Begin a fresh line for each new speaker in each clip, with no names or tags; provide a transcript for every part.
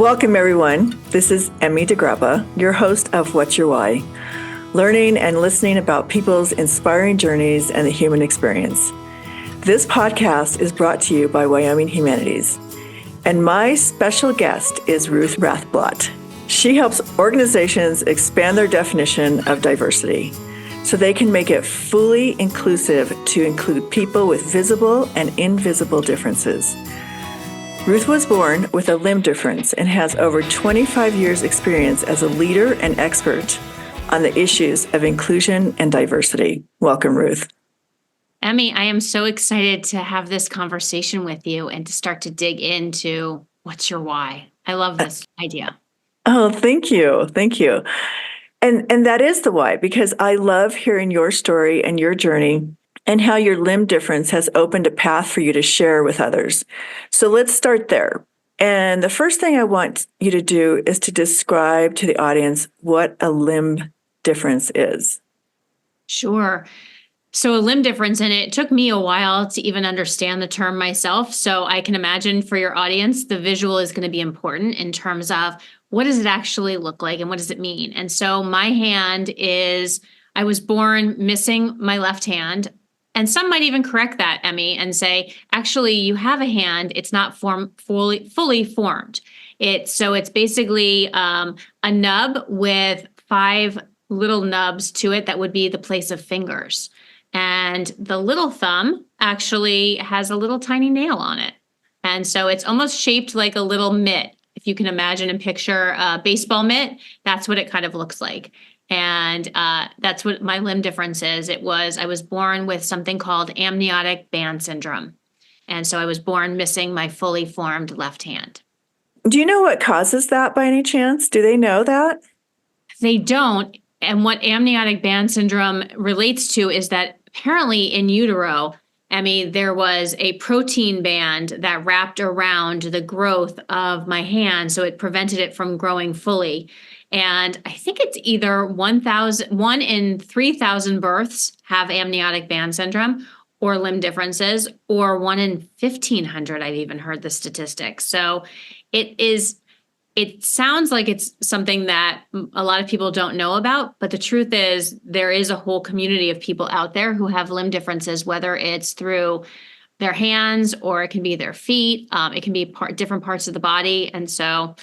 Welcome, everyone. This is Emmy DeGrappa, your host of What's Your Why? Learning and listening about people's inspiring journeys and the human experience. This podcast is brought to you by Wyoming Humanities. And my special guest is Ruth Rathblott. She helps organizations expand their definition of diversity so they can make it fully inclusive to include people with visible and invisible differences. Ruth was born with a limb difference and has over 25 years experience as a leader and expert on the issues of inclusion and diversity. Welcome, Ruth.
Emmy, I am so excited to have this conversation with you and to start to dig into what's your why. I love this idea.
Oh, thank you. Thank you. And that is the why, because I love hearing your story and your journey and how your limb difference has opened a path for you to share with others. So let's start there. And the first thing I want you to do is to describe to the audience what a limb difference is.
Sure. So a limb difference, and it took me a while to even understand the term myself. So I can imagine for your audience, the visual is going to be important in terms of what does it actually look like and what does it mean? And so my hand I was born missing my left hand. And some might even correct that, Emmy, and say, actually, you have a hand. It's not fully formed. It's basically a nub with 5 little nubs to it that would be the place of fingers. And the little thumb actually has a little tiny nail on it. And so it's almost shaped like a little mitt. If you can imagine and picture a baseball mitt, that's what it kind of looks like. And that's what my limb difference is. I was born with something called amniotic band syndrome. And so I was born missing my fully formed left hand.
Do you know what causes that by any chance? Do they know that?
They don't. And what amniotic band syndrome relates to is that apparently in utero, Emmy, there was a protein band that wrapped around the growth of my hand. So it prevented it from growing fully. And I think it's either 1 in 3,000 births have amniotic band syndrome or limb differences, or 1 in 1,500. I've even heard the statistics. So it sounds like it's something that a lot of people don't know about, but the truth is there is a whole community of people out there who have limb differences, whether it's through their hands or it can be their feet. It can be different parts of the body. And so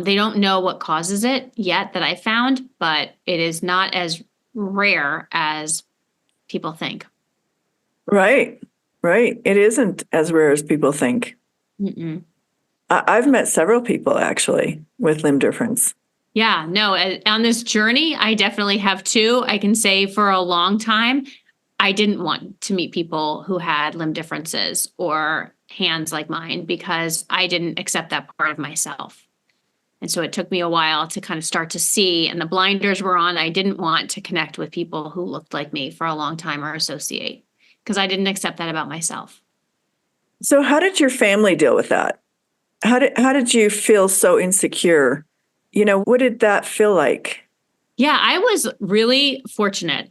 they don't know what causes it yet that I found, but it is not as rare as people think.
Right. It isn't as rare as people think.
Mm-mm.
I've met several people actually with limb difference.
Yeah, no, on this journey, I definitely have too. I can say for a long time, I didn't want to meet people who had limb differences or hands like mine because I didn't accept that part of myself. And so it took me a while to kind of start to see, and the blinders were on. I didn't want to connect with people who looked like me for a long time or associate because I didn't accept that about myself.
So how did your family deal with that? How did you feel so insecure? What did that feel like?
Yeah, I was really fortunate.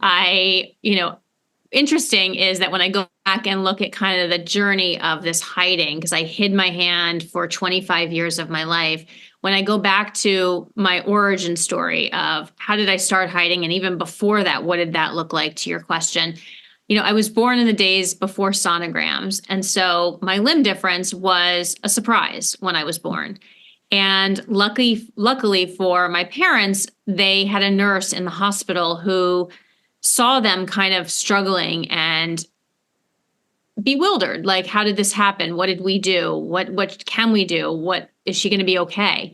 Interesting is that when I go back and look at kind of the journey of this hiding, because I hid my hand for 25 years of my life, when I go back to my origin story of how did I start hiding, and even before that, what did that look like to your question? I was born in the days before sonograms. And so my limb difference was a surprise when I was born. And luckily for my parents, they had a nurse in the hospital who saw them kind of struggling and bewildered. Like, how did this happen? What did we do? What can we do? What is she going to be okay?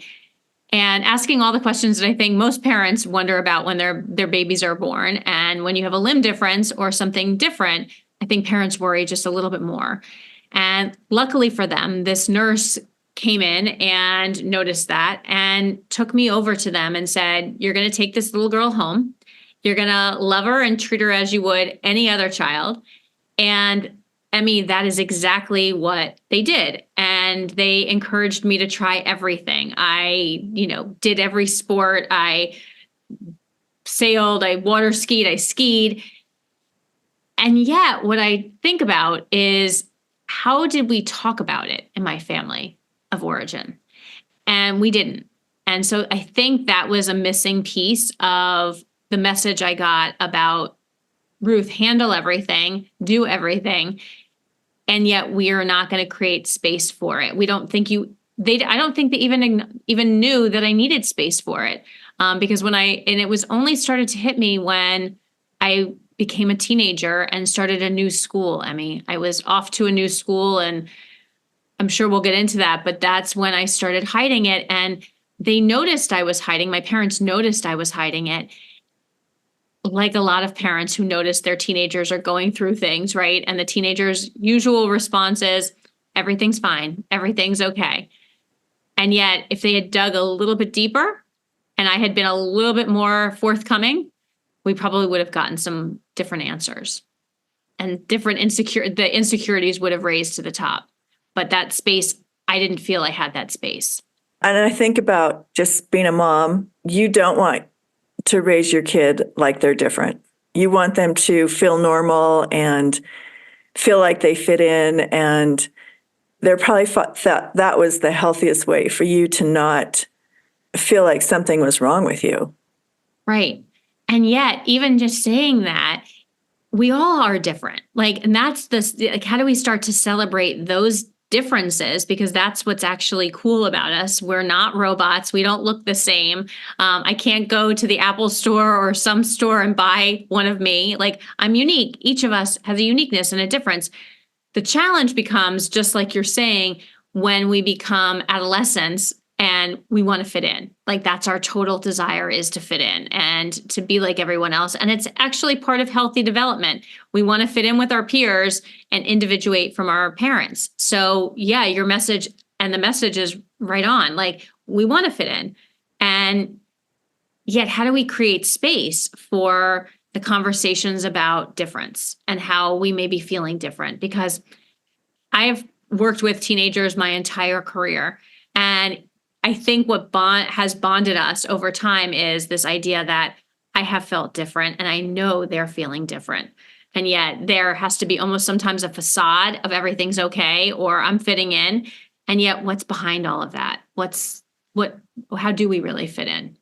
And asking all the questions that I think most parents wonder about when their babies are born. And when you have a limb difference or something different, I think parents worry just a little bit more. And luckily for them, this nurse came in and noticed that and took me over to them and said, you're going to take this little girl home. You're going to love her and treat her as you would any other child. And Emmy, that is exactly what they did. And they encouraged me to try everything. I, did every sport. I sailed, I water skied, I skied. And yet what I think about is how did we talk about it in my family of origin? And we didn't. And so I think that was a missing piece of the message I got about Ruth, handle everything, do everything. And yet we are not going to create space for it. We don't think I don't think they even knew that I needed space for it. Because it was only started to hit me when I became a teenager and started a new school. Emmy, I was off to a new school, and I'm sure we'll get into that, but that's when I started hiding it. And they noticed I was hiding. My parents noticed I was hiding it. Like a lot of parents who notice their teenagers are going through things, right? And the teenager's usual response is, everything's fine, everything's okay. And yet, if they had dug a little bit deeper and I had been a little bit more forthcoming, we probably would have gotten some different answers, and the insecurities would have raised to the top. But that space, I didn't feel I had that space.
And I think about just being a mom, you don't want to raise your kid like they're different. You want them to feel normal and feel like they fit in. And they're probably thought that was the healthiest way for you to not feel like something was wrong with you.
Right. And yet, even just saying that, we all are different. And that's how do we start to celebrate those differences? Because that's what's actually cool about us. We're not robots. We don't look the same. I can't go to the Apple store or some store and buy one of me. I'm unique. Each of us has a uniqueness and a difference. The challenge becomes, just like you're saying, when we become adolescents and we want to fit in. That's our total desire, is to fit in and to be like everyone else. And it's actually part of healthy development. We want to fit in with our peers and individuate from our parents. So yeah, your message and the message is right on. We want to fit in. And yet, how do we create space for the conversations about difference and how we may be feeling different? Because I have worked with teenagers my entire career, and I think what has bonded us over time is this idea that I have felt different and I know they're feeling different. And yet there has to be almost sometimes a facade of everything's okay or I'm fitting in. And yet what's behind all of that? How do we really fit in?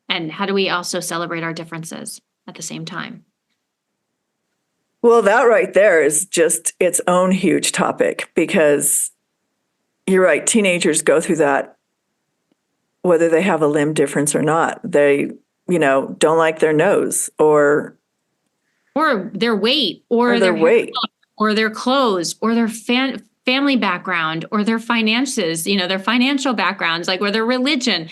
And how do we also celebrate our differences at the same time?
Well, that right there is just its own huge topic, because you're right, teenagers go through that whether they have a limb difference or not. They, don't like their nose or
their weight or their weight or their clothes or their family background or their finances, their financial backgrounds, or their religion.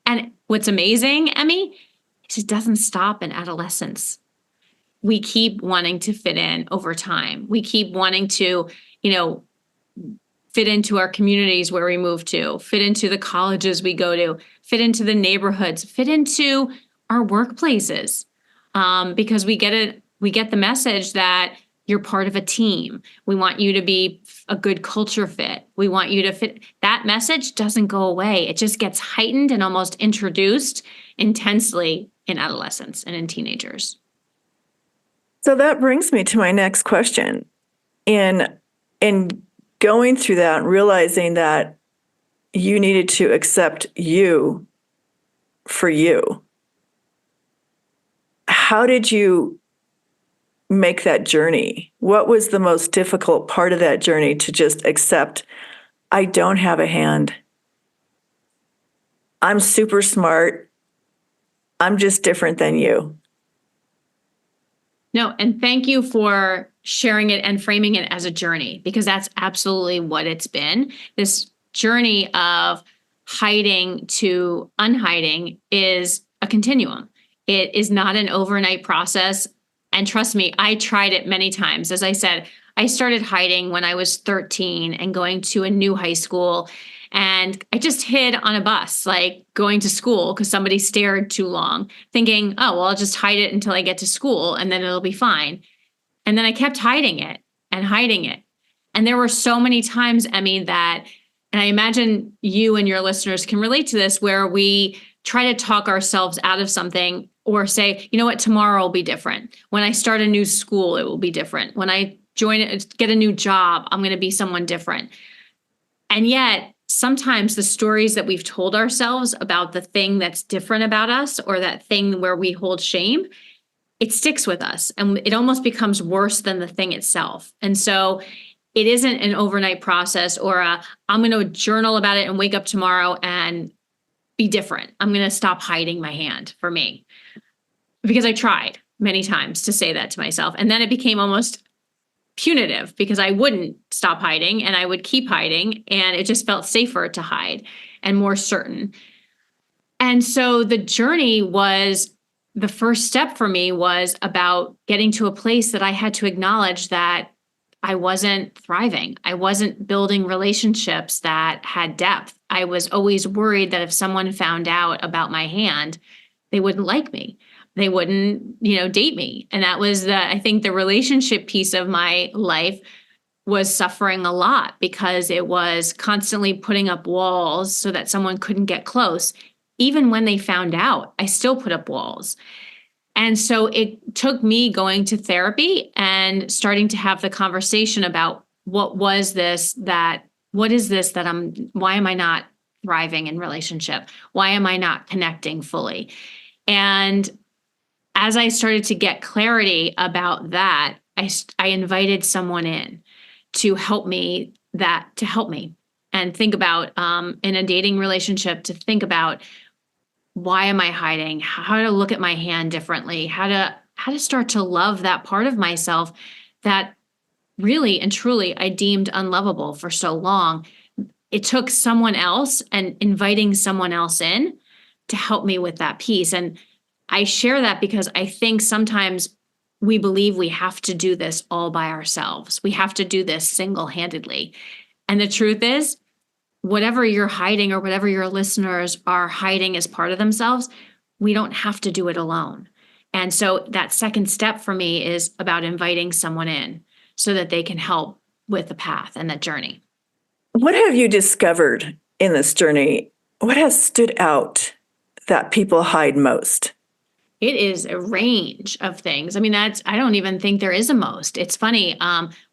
And what's amazing, Emmy, it just doesn't stop in adolescence. We keep wanting to fit in over time. We keep wanting to, fit into our communities where we move to, fit into the colleges we go to, fit into the neighborhoods, fit into our workplaces, because we get the message that you're part of a team. We want you to be a good culture fit. We want you to fit. That message doesn't go away. It just gets heightened and almost introduced intensely in adolescents and in teenagers.
So that brings me to my next question. In going through that and realizing that you needed to accept you for you, how did you make that journey? What was the most difficult part of that journey to just accept, I don't have a hand. I'm super smart. I'm just different than you.
No, and thank you for sharing it and framing it as a journey, because that's absolutely what it's been. This journey of hiding to unhiding is a continuum. It is not an overnight process. And trust me, I tried it many times. As I said, I started hiding when I was 13 and going to a new high school. And I just hid on a bus, going to school because somebody stared too long, thinking, oh, well, I'll just hide it until I get to school and then it'll be fine. And then I kept hiding it and hiding it. And there were so many times, Emmy, and I imagine you and your listeners can relate to this, where we try to talk ourselves out of something or say, you know what, tomorrow will be different. When I start a new school, it will be different. When I get a new job, I'm going to be someone different. And yet sometimes the stories that we've told ourselves about the thing that's different about us, or that thing where we hold shame, it sticks with us and it almost becomes worse than the thing itself. And so it isn't an overnight process or I'm going to journal about it and wake up tomorrow and be different. I'm going to stop hiding my hand, for me, because I tried many times to say that to myself. And then it became almost punitive because I wouldn't stop hiding and I would keep hiding, and it just felt safer to hide and more certain. And so the journey was, the first step for me was about getting to a place that I had to acknowledge that I wasn't thriving. I wasn't building relationships that had depth. I was always worried that if someone found out about my hand, they wouldn't like me. They wouldn't, date me. And that was I think the relationship piece of my life was suffering a lot because it was constantly putting up walls so that someone couldn't get close. Even when they found out, I still put up walls. And so it took me going to therapy and starting to have the conversation about why am I not thriving in relationship? Why am I not connecting fully? And as I started to get clarity about that, I invited someone in to help me and think about, in a dating relationship, to think about, why am I hiding? How to look at my hand differently, how to start to love that part of myself that really and truly I deemed unlovable for so long. It took someone else and inviting someone else in to help me with that piece. And I share that because I think sometimes we believe we have to do this all by ourselves. We have to do this single-handedly. And the truth is, whatever you're hiding or whatever your listeners are hiding as part of themselves, we don't have to do it alone. And so that second step for me is about inviting someone in so that they can help with the path and that journey.
What have you discovered in this journey? What has stood out that people hide most?
It is a range of things. I mean, I don't even think there is a most. It's funny.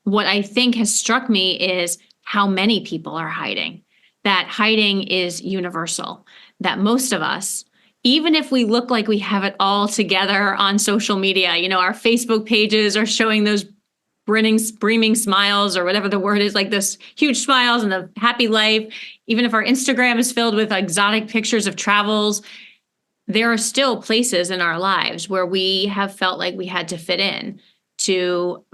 What I think has struck me is how many people are hiding. That hiding is universal, that most of us, even if we look like we have it all together on social media, our Facebook pages are showing those brimming smiles, or whatever the word is, like those huge smiles and the happy life. Even if our Instagram is filled with exotic pictures of travels, there are still places in our lives where we have felt like we had to fit in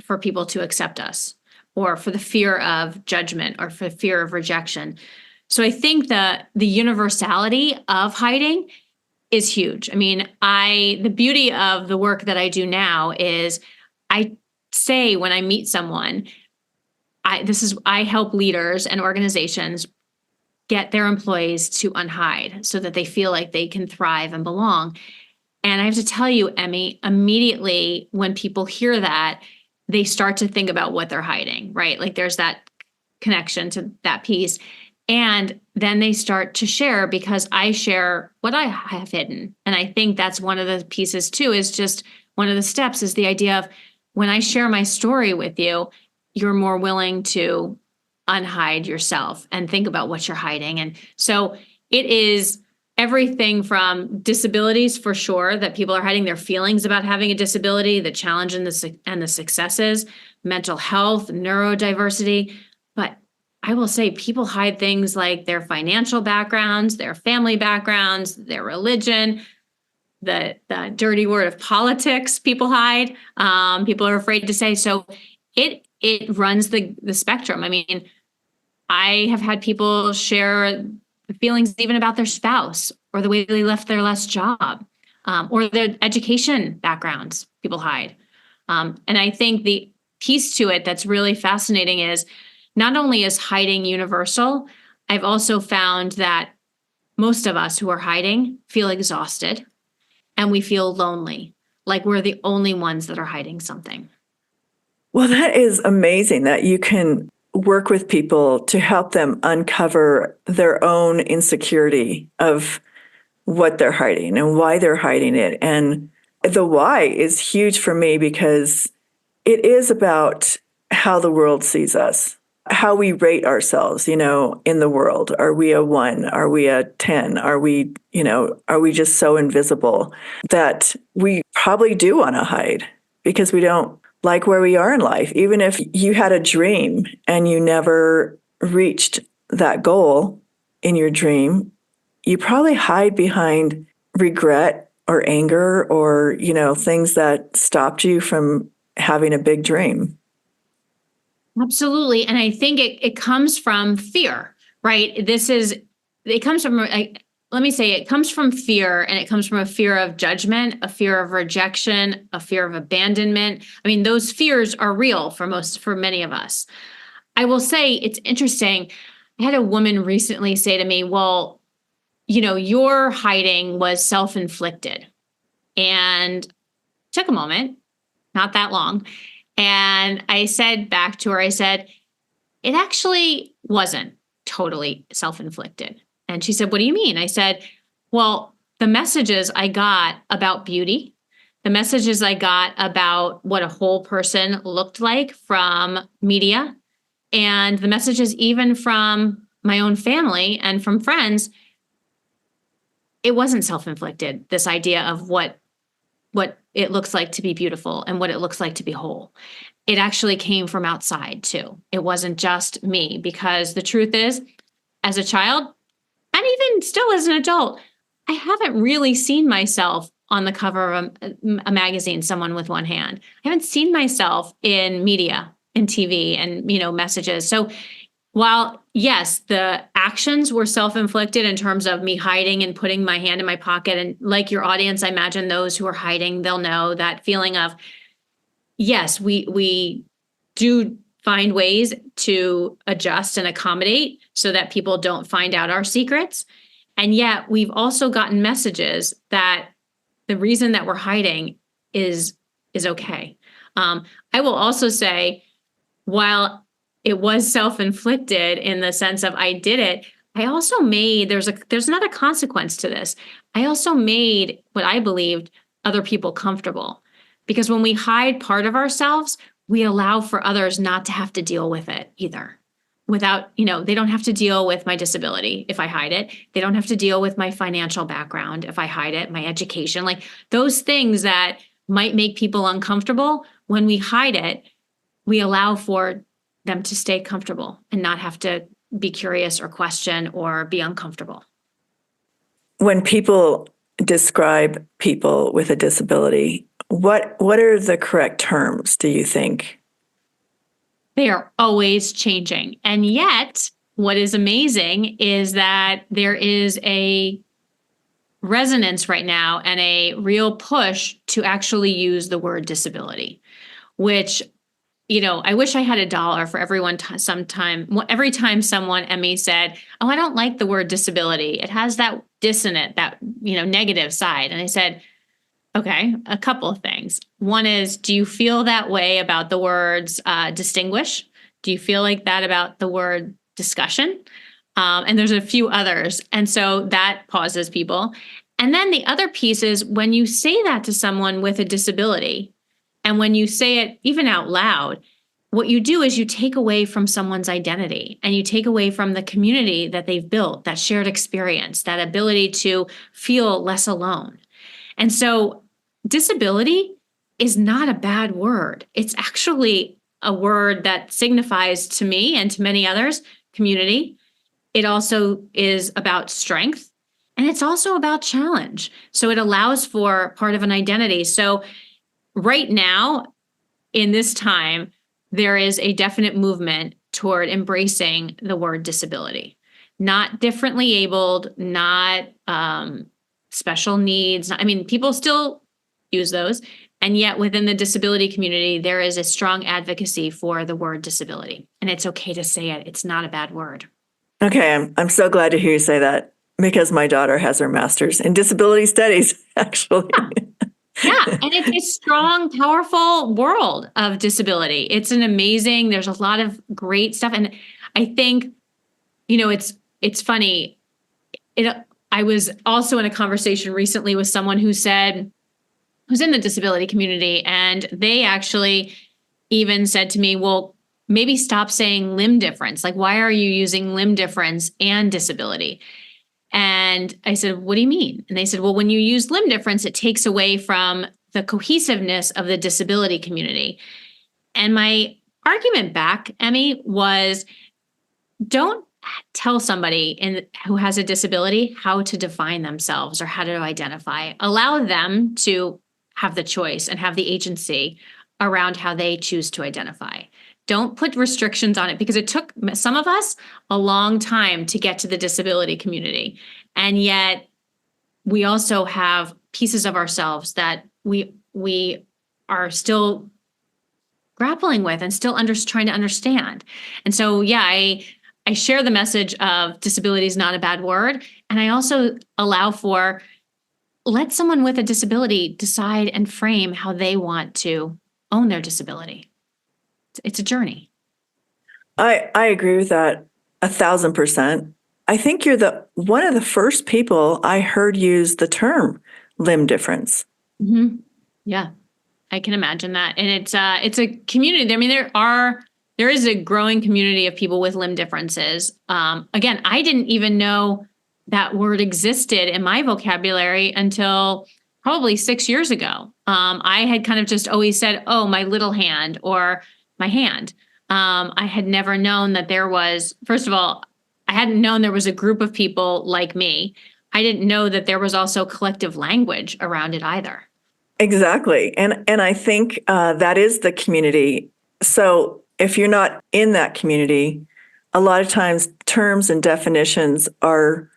for people to accept us, or for the fear of judgment, or for fear of rejection. So I think the universality of hiding is huge. I mean, the beauty of the work that I do now is I say when I meet someone, I help leaders and organizations get their employees to unhide so that they feel like they can thrive and belong. And I have to tell you, Emmy, immediately when people hear that, they start to think about what they're hiding, right? Like there's that connection to that piece. And then they start to share because I share what I have hidden. And I think that's one of the pieces too, is just one of the steps is the idea of, when I share my story with you, you're more willing to unhide yourself and think about what you're hiding. And so it is everything from disabilities, for sure, that people are hiding their feelings about having a disability, the challenge and the successes, mental health, neurodiversity. But I will say people hide things like their financial backgrounds, their family backgrounds, their religion, the dirty word of politics people hide. People are afraid to say. So it runs the spectrum. I mean, I have had people share the feelings even about their spouse, or the way they left their last job, or their education backgrounds people hide. And I think the piece to it that's really fascinating is not only is hiding universal, I've also found that most of us who are hiding feel exhausted and we feel lonely, like we're the only ones that are hiding something.
Well, that is amazing that you can work with people to help them uncover their own insecurity of what they're hiding and why they're hiding it. And the why is huge for me because it is about how the world sees us. how we rate ourselves, in the world. Are we a 1? Are we a 10? Are we just so invisible that we probably do want to hide because we don't like where we are in life? Even if you had a dream and you never reached that goal in your dream, you probably hide behind regret or anger or, things that stopped you from having a big dream.
Absolutely. And I think it comes from fear, right? It comes from, let me say, it comes from fear, and it comes from a fear of judgment, a fear of rejection, a fear of abandonment. I mean, those fears are real for many of us. I will say it's interesting. I had a woman recently say to me, well, your hiding was self-inflicted. And took a moment, not that long. And I said back to her, I said, it actually wasn't totally self-inflicted. And she said, what do you mean? I said, well, the messages I got about beauty, the messages I got about what a whole person looked like from media, and the messages even from my own family and from friends, it wasn't self-inflicted, this idea of what it looks like to be beautiful and what it looks like to be whole. It actually came from outside too. It wasn't just me, because the truth is, as a child, and even still as an adult, I haven't really seen myself on the cover of a magazine, someone with one hand. I haven't seen myself in media and TV and, messages. So while, yes, the actions were self-inflicted in terms of me hiding and putting my hand in my pocket, and like your audience, I imagine those who are hiding, they'll know that feeling of, yes, we do find ways to adjust and accommodate so that people don't find out our secrets. And yet we've also gotten messages that the reason that we're hiding is okay. I will also say, while it was self-inflicted in the sense of I did it, I also made, there's another consequence to this. I also made what I believed other people comfortable. Because when we hide part of ourselves, we allow for others not to have to deal with it either. Without, they don't have to deal with my disability if I hide it. They don't have to deal with my financial background if I hide it, my education, like those things that might make people uncomfortable. When we hide it, we allow for them to stay comfortable and not have to be curious or question or be uncomfortable.
When people describe people with a disability, what are the correct terms, do you think?
They are always changing. And yet, what is amazing is that there is a resonance right now and a real push to actually use the word disability, which, I wish I had $1 for every time someone, Emmy, said, oh, I don't like the word disability. It has that dissonant, that, negative side. And I said, okay, a couple of things. One is, do you feel that way about the words distinguish? Do you feel like that about the word discussion? And there's a few others. And so that pauses people. And then the other piece is, when you say that to someone with a disability, and when you say it even out loud, what you do is you take away from someone's identity, and you take away from the community that they've built, that shared experience, that ability to feel less alone. And so disability is not a bad word. It's actually a word that signifies to me and to many others community. It also is about strength, and it's also about challenge. So it allows for part of an identity. So right now, in this time, there is a definite movement toward embracing the word disability. Not differently abled, not special needs. People still use those. And yet within the disability community, there is a strong advocacy for the word disability. And it's okay to say it. It's not a bad word.
Okay, I'm so glad to hear you say that, because my daughter has her master's in disability studies, actually.
Yeah, and it's a strong, powerful world of disability. It's there's a lot of great stuff. And I think, it's funny. I was also in a conversation recently with someone who's in the disability community, and they actually even said to me, well, maybe stop saying limb difference. Like, why are you using limb difference and disability? And I said, what do you mean? And they said, well, when you use limb difference, it takes away from the cohesiveness of the disability community. And my argument back, Emmy, was don't tell somebody who has a disability how to define themselves or how to identify. Allow them to have the choice and have the agency around how they choose to identify. Don't put restrictions on it, because it took some of us a long time to get to the disability community. And yet we also have pieces of ourselves that we are still grappling with and still trying to understand. And so, yeah, I share the message of disability is not a bad word. And I also allow for, let someone with a disability decide and frame how they want to own their disability. It's a journey.
I agree with that 1,000%. I think you're one of the first people I heard use the term limb difference.
Mm-hmm. Yeah, I can imagine that. And it's a community. I mean, there is a growing community of people with limb differences. Again, I didn't even know that word existed in my vocabulary until probably 6 years ago. I had kind of just always said, oh, my little hand or my hand. I had never known that there was, first of all, I hadn't known there was a group of people like me. I didn't know that there was also collective language around it either.
Exactly. And I think that is the community. So if you're not in that community, a lot of times terms and definitions are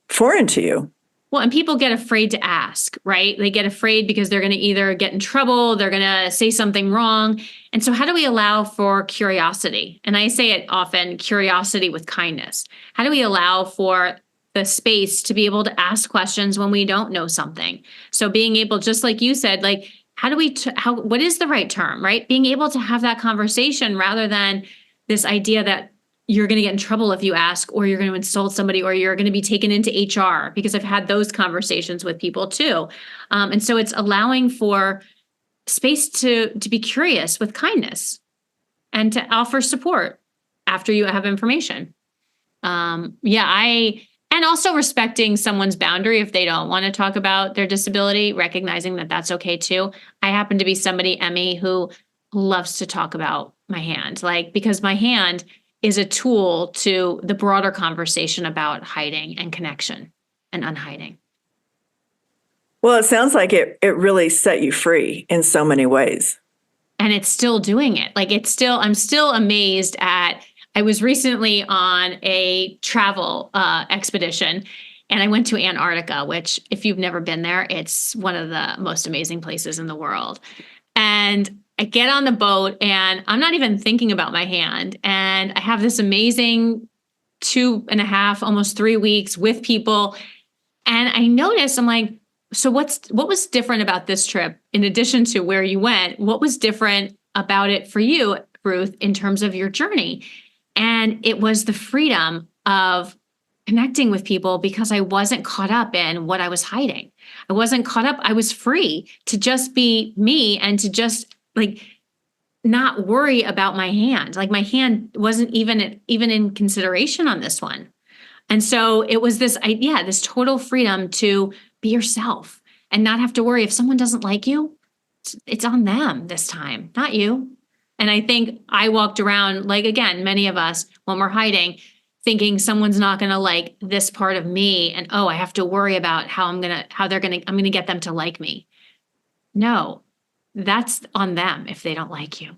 foreign to you.
Well, and people get afraid to ask, right? They get afraid because they're going to either get in trouble, they're going to say something wrong. And so how do we allow for curiosity? And I say it often, curiosity with kindness. How do we allow for the space to be able to ask questions when we don't know something? So being able, just like you said, like, what is the right term, right? Being able to have that conversation rather than this idea that you're going to get in trouble if you ask, or you're going to insult somebody, or you're going to be taken into HR, because I've had those conversations with people too. And so it's allowing for space to be curious with kindness and to offer support after you have information. And also respecting someone's boundary if they don't want to talk about their disability, recognizing that that's okay too. I happen to be somebody, Emmy, who loves to talk about my hand, because my hand is a tool to the broader conversation about hiding and connection and unhiding.
Well, it sounds like it really set you free in so many ways.
And it's still doing it. I'm still amazed at, I was recently on a travel expedition, and I went to Antarctica, which, if you've never been there, it's one of the most amazing places in the world. And I get on the boat and I'm not even thinking about my hand. And I have this amazing 2.5, almost 3 weeks with people. And I noticed, I'm like, so what was different about this trip in addition to where you went? What was different about it for you, Ruth, in terms of your journey? And it was the freedom of connecting with people, because I wasn't caught up in what I was hiding. I wasn't caught up. I was free to just be me and to just not worry about my hand. My hand wasn't even in consideration on this one. And so it was this total freedom to be yourself and not have to worry if someone doesn't like you. It's on them this time, not you. And I think I walked around, again, many of us, when we're hiding, thinking someone's not going to like this part of me, and I have to worry about I'm going to get them to like me. No, that's on them if they don't like you.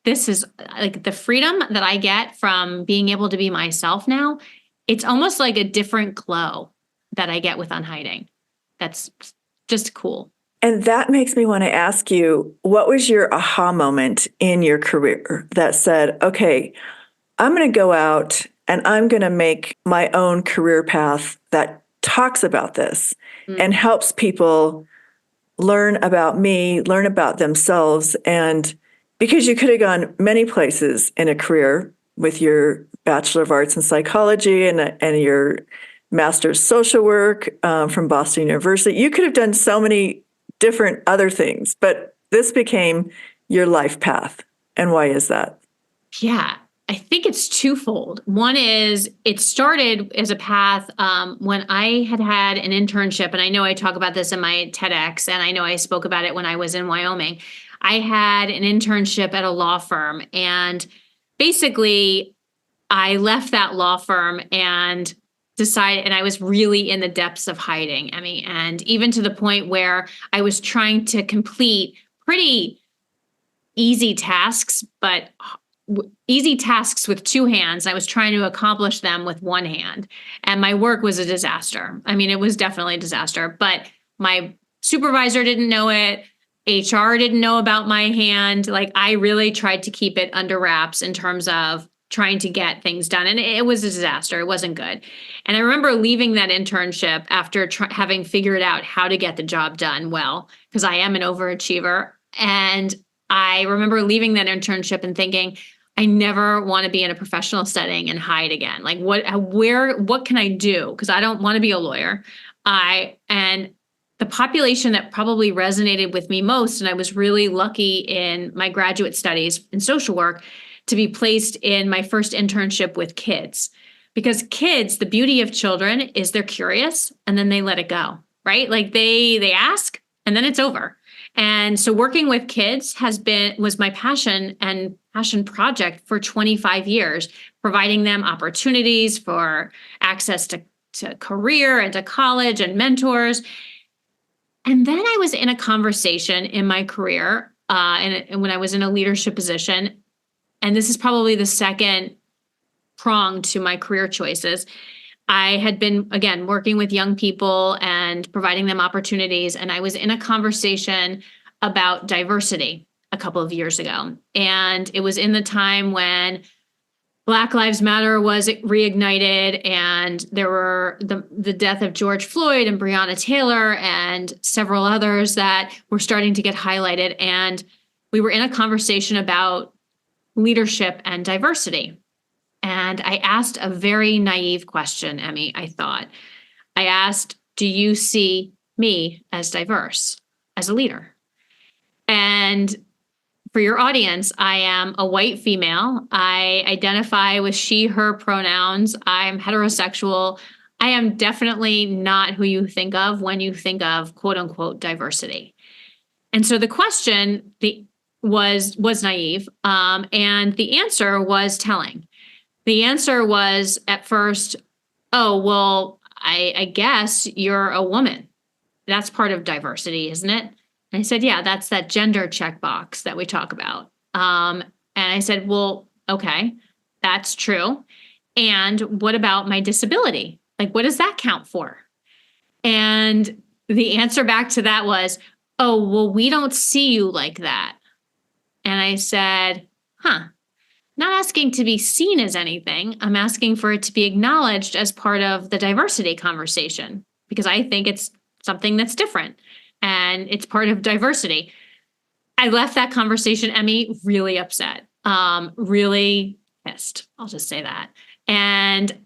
This is the freedom that I get from being able to be myself now. It's almost like a different glow that I get with unhiding. That's just cool.
And that makes me want to ask you, what was your aha moment in your career that said, okay, I'm going to go out and I'm going to make my own career path that talks about this and helps people learn about me, learn about themselves. And because you could have gone many places in a career with your Bachelor of Arts in Psychology and your Master's Social Work from Boston University. You could have done so many different other things, but this became your life path. And why is that?
Yeah, I think it's twofold. One is it started as a path when I had an internship, and I know I talk about this in my TEDx, and I know I spoke about it when I was in Wyoming. I had an internship at a law firm, and basically I left that law firm and decided, and I was really in the depths of hiding, Emmy, and even to the point where I was trying to complete pretty easy tasks, but easy tasks with two hands. I was trying to accomplish them with one hand. And my work was a disaster. I mean, it was definitely a disaster, but my supervisor didn't know it. HR didn't know about my hand. Like, I really tried to keep it under wraps in terms of trying to get things done. And it was a disaster. It wasn't good. And I remember leaving that internship after having figured out how to get the job done well, because I am an overachiever. And I remember leaving that internship and thinking, I never want to be in a professional setting and hide again. Like, what can I do? Because I don't want to be a lawyer. And the population that probably resonated with me most, and I was really lucky in my graduate studies in social work to be placed in my first internship with kids. Because kids, the beauty of children is they're curious and then they let it go, right? Like they ask and then it's over. And so working with kids was my passion project for 25 years, providing them opportunities for access to career and to college and mentors. And then I was in a conversation in my career, and when I was in a leadership position, and this is probably the second prong to my career choices. I had been, again, working with young people and providing them opportunities. And I was in a conversation about diversity a couple of years ago. And it was in the time when Black Lives Matter was reignited, and there were the death of George Floyd and Breonna Taylor and several others that were starting to get highlighted. And we were in a conversation about leadership and diversity. And I asked a very naive question, Emmy, I thought. I asked, do you see me as diverse, as a leader? And for your audience, I am a white female. I identify with she, her pronouns. I'm heterosexual. I am definitely not who you think of when you think of quote unquote diversity. And so the question was naive, and the answer was telling. The answer was at first, oh, well, I guess you're a woman. That's part of diversity, isn't it? And I said, yeah, that's that gender checkbox that we talk about. And I said, well, okay, that's true. And what about my disability? Like, what does that count for? And the answer back to that was, oh, well, we don't see you like that. And I said, not asking to be seen as anything. I'm asking for it to be acknowledged as part of the diversity conversation, because I think it's something that's different and it's part of diversity. I left that conversation, Emmy, really upset, really pissed. I'll just say that. And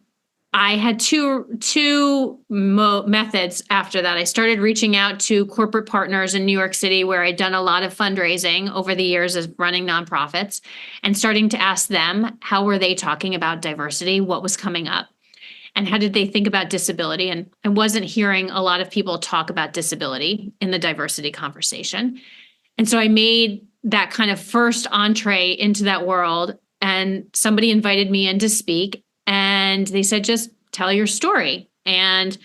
I had two methods after that. I started reaching out to corporate partners in New York City, where I'd done a lot of fundraising over the years as running nonprofits, and starting to ask them, how were they talking about diversity? What was coming up? And how did they think about disability? And I wasn't hearing a lot of people talk about disability in the diversity conversation. And so I made that kind of first entree into that world, and somebody invited me in to speak. And they said, just tell your story. And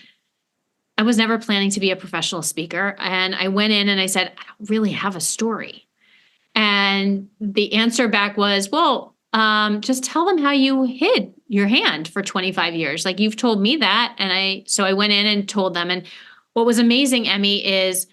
I was never planning to be a professional speaker. And I went in and I said, I don't really have a story. And the answer back was, well, just tell them how you hid your hand for 25 years. Like, you've told me that. And so I went in and told them. And what was amazing, Emmy, is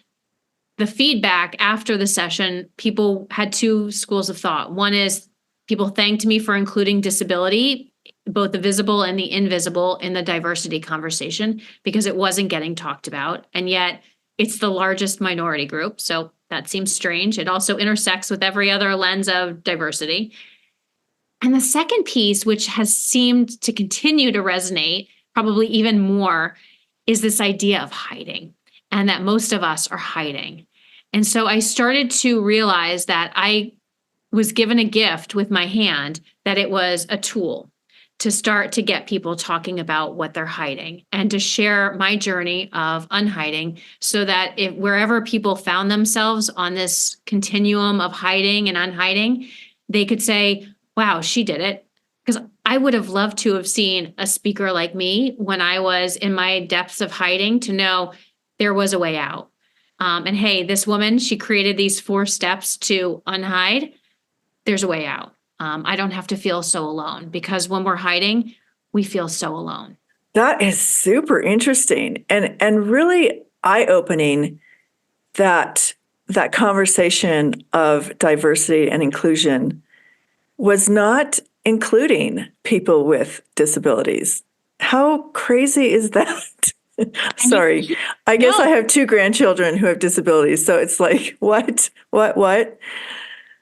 the feedback after the session. People had two schools of thought. One is people thanked me for including disability, both the visible and the invisible, in the diversity conversation, because it wasn't getting talked about. And yet it's the largest minority group. So that seems strange. It also intersects with every other lens of diversity. And the second piece, which has seemed to continue to resonate probably even more, is this idea of hiding, and that most of us are hiding. And so I started to realize that I was given a gift with my hand, that it was a tool to start to get people talking about what they're hiding and to share my journey of unhiding, so that if wherever people found themselves on this continuum of hiding and unhiding, they could say, wow, she did it. Because I would have loved to have seen a speaker like me when I was in my depths of hiding, to know there was a way out. And hey, this woman, she created these 4 steps to unhide. There's a way out. I don't have to feel so alone, because when we're hiding, we feel so alone.
That is super interesting and really eye-opening, that conversation of diversity and inclusion was not including people with disabilities. How crazy is that? Sorry. I guess I have 2 grandchildren who have disabilities, so it's like, what?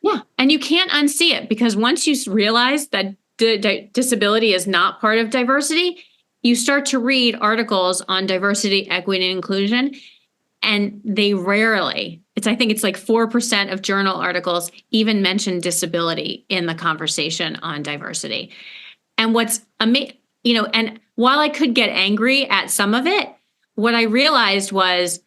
Yeah. And you can't unsee it, because once you realize that disability is not part of diversity, you start to read articles on diversity, equity, and inclusion, and they rarely, I think it's like 4% of journal articles even mention disability in the conversation on diversity. And what's amazing, and while I could get angry at some of it, what I realized was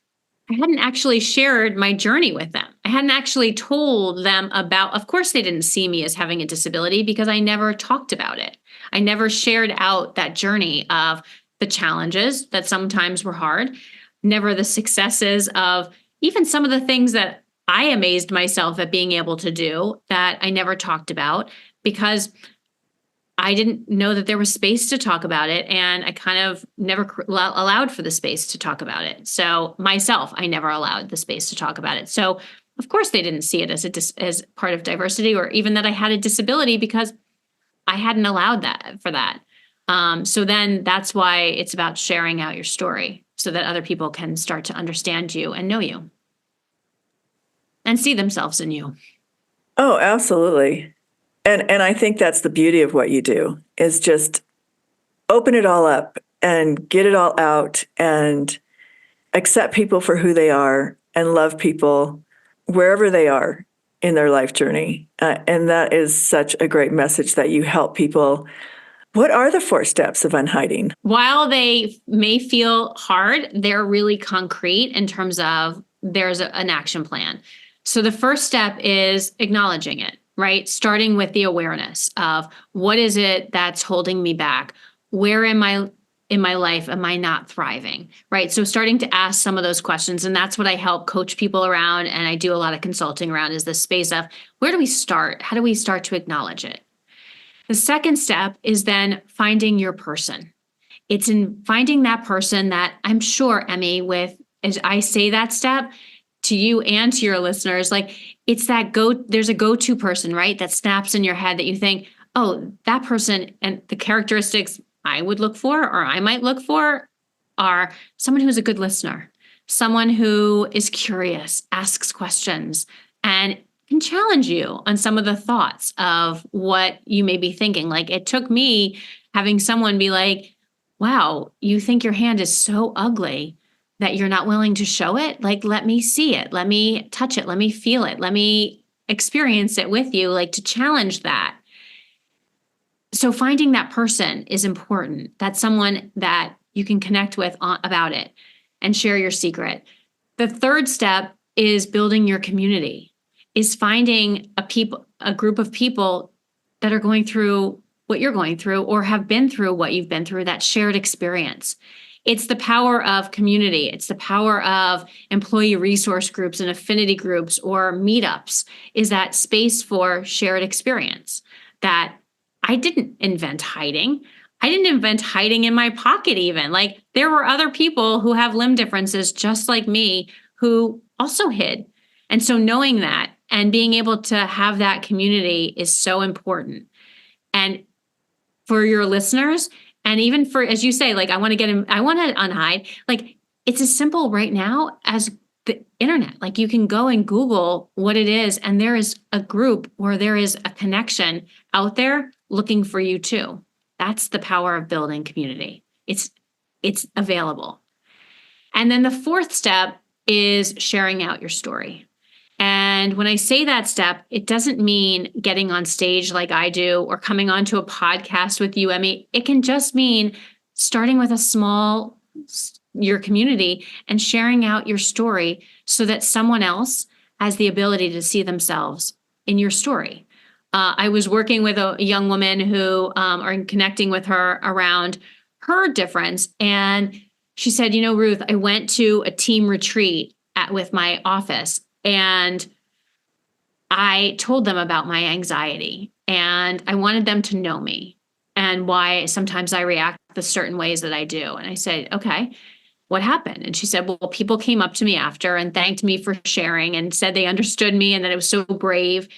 I hadn't actually shared my journey with them. I hadn't actually told them about, of course, they didn't see me as having a disability, because I never talked about it. I never shared out that journey of the challenges that sometimes were hard, never the successes of even some of the things that I amazed myself at being able to do, that I never talked about, because I didn't know that there was space to talk about it. And I kind of never allowed for the space to talk about it. So myself, I never allowed the space to talk about it. So of course they didn't see it as part of diversity, or even that I had a disability, because I hadn't allowed that for that. So then that's why it's about sharing out your story, so that other people can start to understand you and know you and see themselves in you.
Oh, absolutely. And I think that's the beauty of what you do, is just open it all up and get it all out and accept people for who they are and love people wherever they are in their life journey. And that is such a great message that you help people. What are the 4 steps of unhiding?
While they may feel hard, they're really concrete in terms of there's an action plan. So the first step is acknowledging it, right? Starting with the awareness of, what is it that's holding me back? Where am I in my life? Am I not thriving? Right? So starting to ask some of those questions. And that's what I help coach people around. And I do a lot of consulting around, is the space of, where do we start? How do we start to acknowledge it? The second step is then finding your person. It's in finding that person that, I'm sure, Emmy, as I say that step to you and to your listeners, like, it's that there's a go-to person, right? That snaps in your head, that you think, oh, that person, and the characteristics I would look for, or I might look for, are someone who's a good listener, someone who is curious, asks questions, and can challenge you on some of the thoughts of what you may be thinking. Like, it took me having someone be like, wow, you think your hand is so ugly that you're not willing to show it? Like, let me see it. Let me touch it. Let me feel it. Let me experience it with you, like, to challenge that. So finding that person is important. That's someone that you can connect with about it and share your secret. The third step is building your community, is finding a group of people that are going through what you're going through, or have been through what you've been through, that shared experience. It's the power of community. It's the power of employee resource groups and affinity groups or meetups, is that space for shared experience. That I didn't invent hiding. I didn't invent hiding in my pocket even. Like, there were other people who have limb differences just like me who also hid. And so knowing that and being able to have that community is so important. And for your listeners, and even for, as you say, like, I want to unhide. Like, it's as simple right now as the internet. Like, you can go and Google what it is, and there is a group, or there is a connection out there looking for you too. That's the power of building community. It's available. And then the fourth step is sharing out your story. And And when I say that step, it doesn't mean getting on stage like I do or coming onto a podcast with you, Emmy. It can just mean starting with your community and sharing out your story so that someone else has the ability to see themselves in your story. I was working with a young woman who, or connecting with her around her difference. And she said, Ruth, I went to a team retreat with my office, and I told them about my anxiety, and I wanted them to know me and why sometimes I react the certain ways that I do. And I said, okay, what happened? And she said, well, people came up to me after and thanked me for sharing and said they understood me and that it was so brave.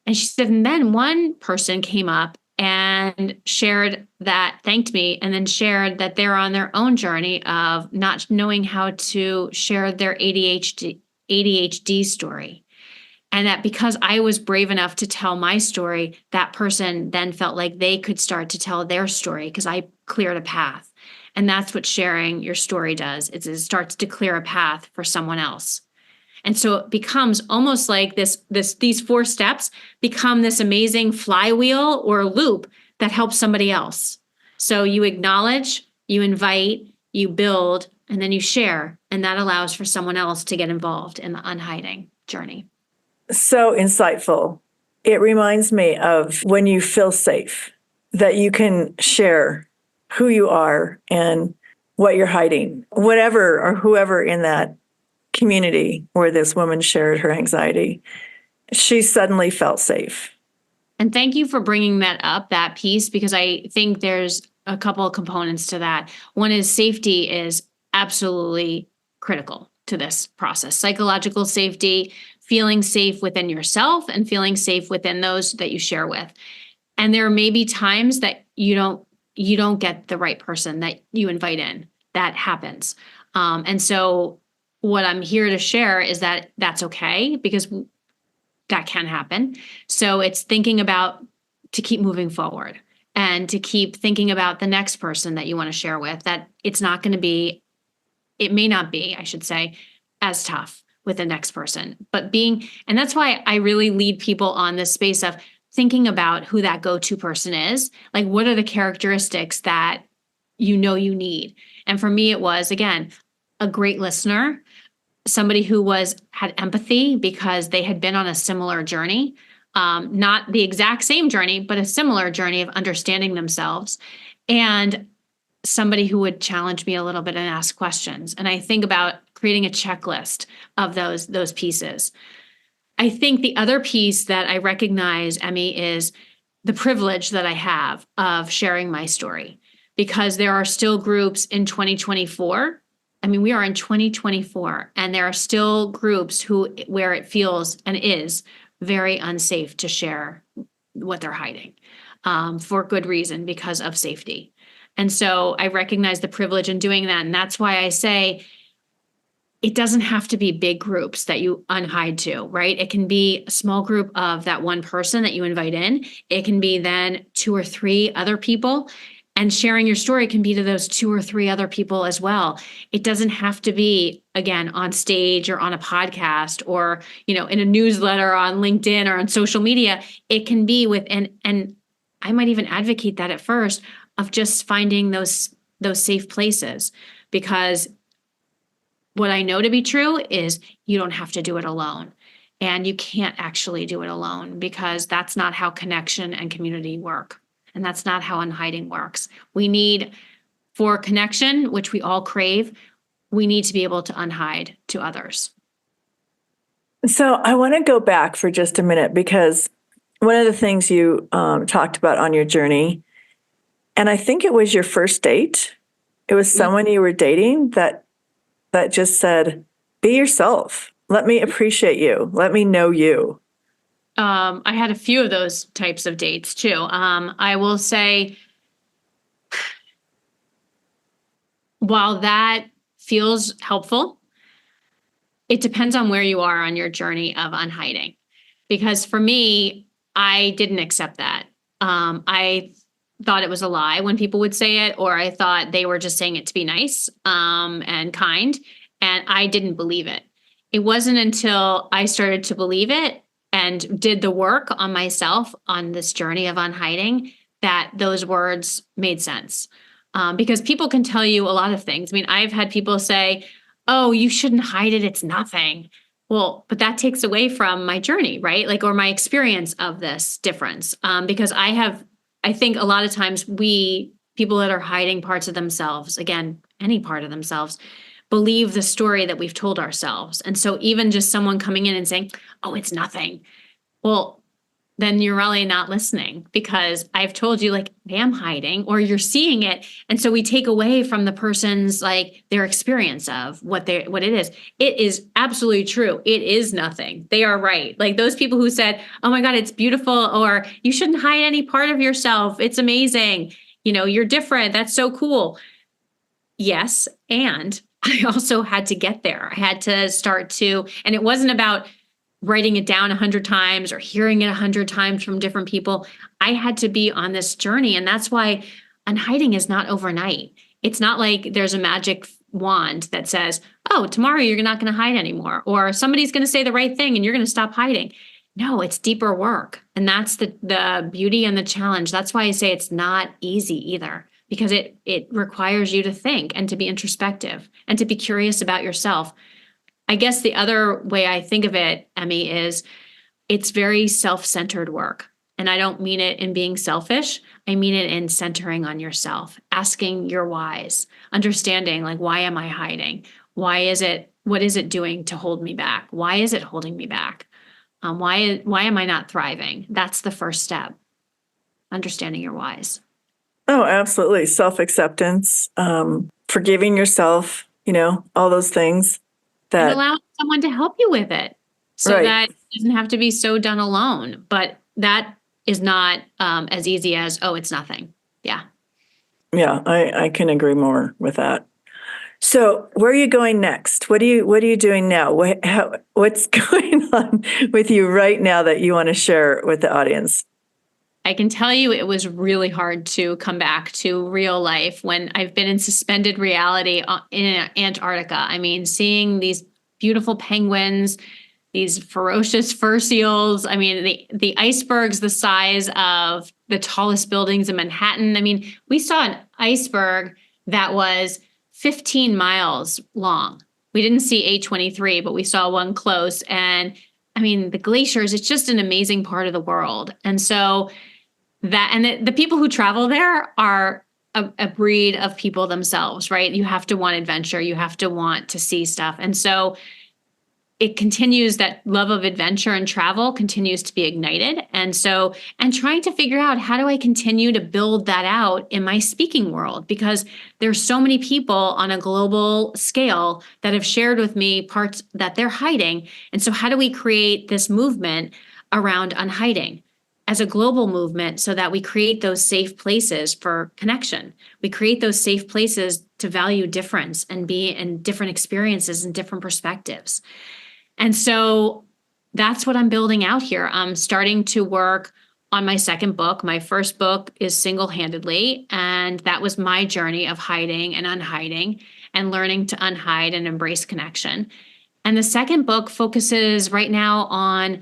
And she said, and then one person came up and shared that, thanked me, and then shared that they're on their own journey of not knowing how to share their ADHD story. And that because I was brave enough to tell my story, that person then felt like they could start to tell their story because I cleared a path. And that's what sharing your story does. It starts to clear a path for someone else. And so it becomes almost like these 4 steps become this amazing flywheel or loop that helps somebody else. So you acknowledge, you invite, you build, and then you share. And that allows for someone else to get involved in the unhiding journey.
So insightful. It reminds me of when you feel safe, that you can share who you are and what you're hiding, whatever or whoever in that community where this woman shared her anxiety, she suddenly felt safe.
And thank you for bringing that up, that piece, because I think there's a couple of components to that. One is safety is absolutely critical to this process. Psychological safety, feeling safe within yourself and feeling safe within those that you share with. And there may be times that you don't get the right person that you invite in. That happens. And so what I'm here to share is that that's okay, because that can happen. So it's thinking about to keep moving forward and to keep thinking about the next person that you want to share with, that it may not be, I should say, as tough with the next person, and that's why I really lead people on this space of thinking about who that go-to person is. Like, what are the characteristics that you need? And for me, it was, again, a great listener, somebody who had empathy because they had been on a similar journey, not the exact same journey, but a similar journey of understanding themselves, and somebody who would challenge me a little bit and ask questions. And I think about creating a checklist of those pieces. I think the other piece that I recognize, Emmy, is the privilege that I have of sharing my story, because there are still groups in 2024. I mean, we are in 2024, and there are still groups where it feels and is very unsafe to share what they're hiding, for good reason, because of safety. And so I recognize the privilege in doing that. And that's why I say it doesn't have to be big groups that you unhide to, right? It can be a small group of that one person that you invite in. It can be then 2 or 3 other people. And sharing your story can be to those 2 or 3 other people as well. It doesn't have to be, again, on stage or on a podcast or, in a newsletter on LinkedIn or on social media. It can be and I might even advocate that at first, of just finding those safe places, because what I know to be true is you don't have to do it alone, and you can't actually do it alone, because that's not how connection and community work. And that's not how unhiding works. For connection, which we all crave, we need to be able to unhide to others.
So I want to go back for just a minute, because one of the things you talked about on your journey, and I think it was your first date, it was someone you were dating that just said, be yourself. Let me appreciate you. Let me know you.
I had a few of those types of dates too. I will say, while that feels helpful, it depends on where you are on your journey of unhiding. Because for me, I didn't accept that. I thought it was a lie when people would say it, or I thought they were just saying it to be nice and kind, and I didn't believe it. it wasn't until I started to believe it and did the work on myself on this journey of unhiding that those words made sense. Because people can tell you a lot of things. I mean, I've had people say, oh, you shouldn't hide it. It's nothing. Well, but that takes away from my journey, right? Like, or my experience of this difference. Because I think a lot of times people that are hiding parts of themselves, again, any part of themselves, believe the story that we've told ourselves. And so even just someone coming in and saying, oh, it's nothing. Well, then you're really not listening, because I've told you, like, I am hiding, or you're seeing it. And so we take away from the person's, like, their experience of what it is. It is absolutely true. It is nothing. They are right. Like those people who said, oh my God, it's beautiful, or you shouldn't hide any part of yourself. It's amazing. You're different. That's so cool. Yes. And I also had to get there. I had to start to, and it wasn't about writing it down 100 times or hearing it 100 times from different people. I had to be on this journey. And that's why unhiding is not overnight. It's not like there's a magic wand that says, oh, tomorrow you're not going to hide anymore, or somebody's going to say the right thing and you're going to stop hiding. No, it's deeper work. And that's the beauty and the challenge. That's why I say it's not easy either, because it requires you to think and to be introspective and to be curious about yourself. I guess the other way I think of it, Emmy, is it's very self-centered work. And I don't mean it in being selfish. I mean it in centering on yourself, asking your whys, understanding, like, why am I hiding? What is it doing to hold me back? Why is it holding me back? Why am I not thriving? That's the first step, understanding your whys.
Oh, absolutely. Self-acceptance, forgiving yourself, all those things.
And allowing someone to help you with it, so
right.
that it doesn't have to be so done alone. But that is not as easy as, oh, it's nothing. Yeah.
Yeah, I can agree more with that. So where are you going next? What are you doing now? What's going on with you right now that you want to share with the audience?
I can tell you it was really hard to come back to real life when I've been in suspended reality in Antarctica. I mean, seeing these beautiful penguins, these ferocious fur seals. I mean, the icebergs the size of the tallest buildings in Manhattan. I mean, we saw an iceberg that was 15 miles long. We didn't see A23, but we saw one close. And I mean, the glaciers, it's just an amazing part of the world. And so the people who travel there are a breed of people themselves, right? You have to want adventure. You have to want to see stuff. And so it continues, that love of adventure and travel continues to be ignited. And trying to figure out, how do I continue to build that out in my speaking world? Because there's so many people on a global scale that have shared with me parts that they're hiding. And so how do we create this movement around unhiding as a global movement, so that we create those safe places for connection? We create those safe places to value difference and be in different experiences and different perspectives. And so that's what I'm building out here. I'm starting to work on my second book. My first book is Single-Handedly, and that was my journey of hiding and unhiding and learning to unhide and embrace connection. And the second book focuses right now on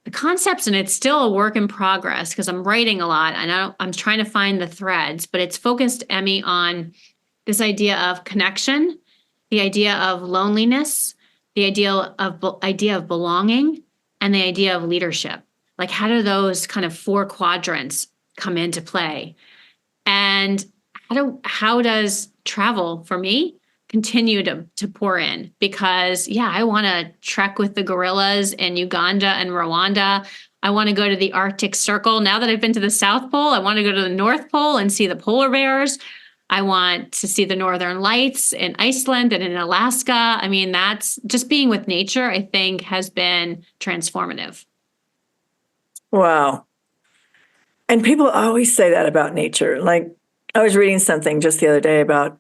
the concepts, and it's still a work in progress because I'm writing a lot and I'm trying to find the threads, but it's focused, Emmy, on this idea of connection, the idea of loneliness, the idea of belonging, and the idea of leadership. Like, how do those kind of 4 quadrants come into play? And how does travel for me continue to pour in? Because I want to trek with the gorillas in Uganda and Rwanda. I want to go to the Arctic Circle. Now that I've been to the South Pole, I want to go to the North Pole and see the polar bears. I want to see the Northern Lights in Iceland and in Alaska. I mean, that's just being with nature, I think, has been transformative.
Wow. And people always say that about nature. Like, I was reading something just the other day about,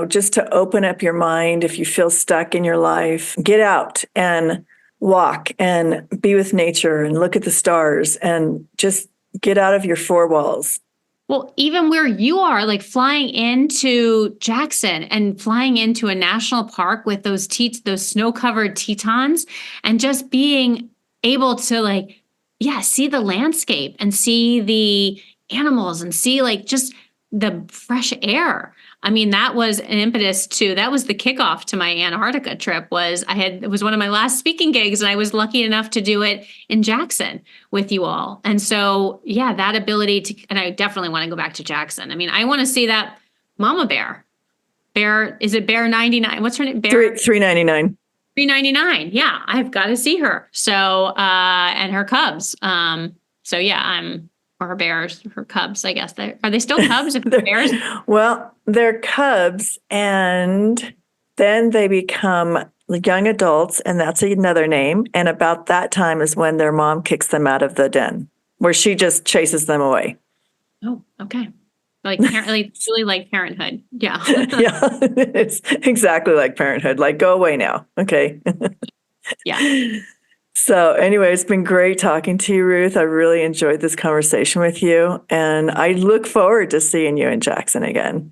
just to open up your mind if you feel stuck in your life, get out and walk and be with nature and look at the stars and just get out of your 4 walls
Well, even where you are, like flying into Jackson and flying into a national park with those snow-covered Tetons, and just being able to see the landscape and see the animals and see just the fresh air. I mean, that was an impetus that was the kickoff to my Antarctica trip. It was one of my last speaking gigs, and I was lucky enough to do it in Jackson with you all. And so, yeah, that ability and I definitely want to go back to Jackson. I mean, I want to see that mama bear. Is it Bear 99? What's her name? Bear
399.
399. Yeah, I've got to see her. So, and her cubs. So yeah, or her bears, her cubs, I guess. Are they still cubs if they're bears?
Well, they're cubs, and then they become young adults, and that's another name. And about that time is when their mom kicks them out of the den, where she just chases them away.
Oh, okay. Really like parenthood. Yeah.
Yeah, it's exactly like parenthood. Like, go away now. Okay.
Yeah.
So anyway, it's been great talking to you, Ruth. I really enjoyed this conversation with you, and I look forward to seeing you in Jackson again.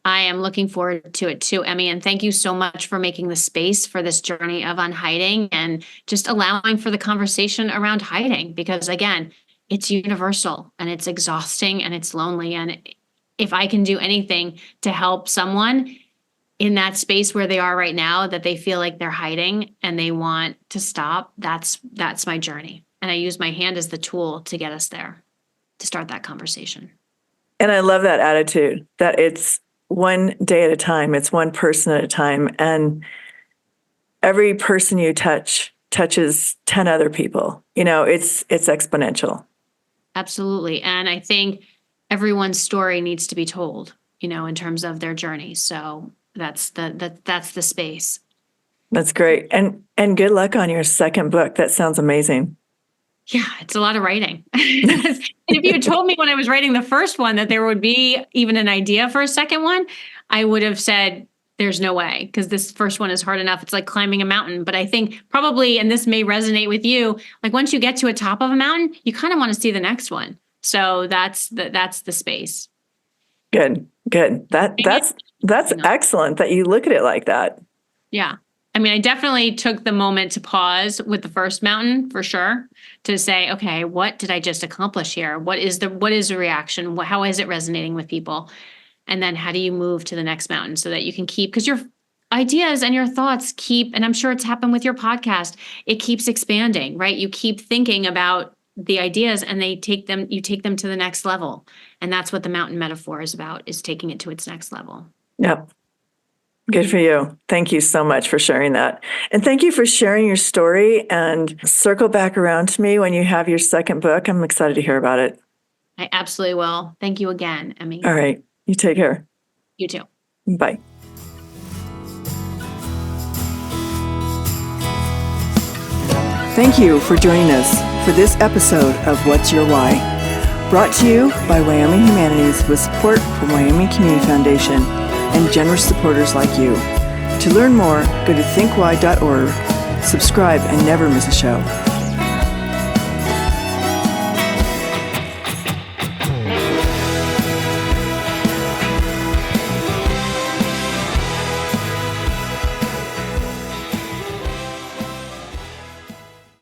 I am looking forward to it too, Emmy. And thank you so much for making the space for this journey of unhiding and just allowing for the conversation around hiding, because again, it's universal and it's exhausting and it's lonely. And if I can do anything to help someone in that space where they are right now, that they feel like they're hiding and they want to stop, that's my journey. And I use my hand as the tool to get us there, to start that conversation.
And I love that attitude, that it's one day at a time, it's one person at a time. And every person you touches 10 other people. It's exponential.
Absolutely. And I think everyone's story needs to be told, in terms of their journey. So that's the space.
That's great. And good luck on your second book. That sounds amazing.
Yeah, it's a lot of writing. And if you had told me when I was writing the first one that there would be even an idea for a second one, I would have said, there's no way, because this first one is hard enough. It's like climbing a mountain. But I think probably, and this may resonate with you, like once you get to a top of a mountain, you kind of want to see the next one. So that's the space.
Good. That's excellent that you look at it like that.
Yeah. I mean, I definitely took the moment to pause with the first mountain for sure, to say, okay, what did I just accomplish here? What is the reaction? How is it resonating with people? And then how do you move to the next mountain so that you can keep, because your ideas and your thoughts keep, and I'm sure it's happened with your podcast, it keeps expanding, right? You keep thinking about the ideas and you take them to the next level. And that's what the mountain metaphor is about, is taking it to its next level.
Yep. Good for you. Thank you so much for sharing that. And thank you for sharing your story, and circle back around to me when you have your second book. I'm excited to hear about it.
I absolutely will. Thank you again, Emmy.
All right. You take care.
You too.
Bye. Thank you for joining us for this episode of What's Your Why? Brought to you by Wyoming Humanities with support from Wyoming Community Foundation and generous supporters like you. To learn more, go to thinkwhy.org, subscribe, and never miss a show.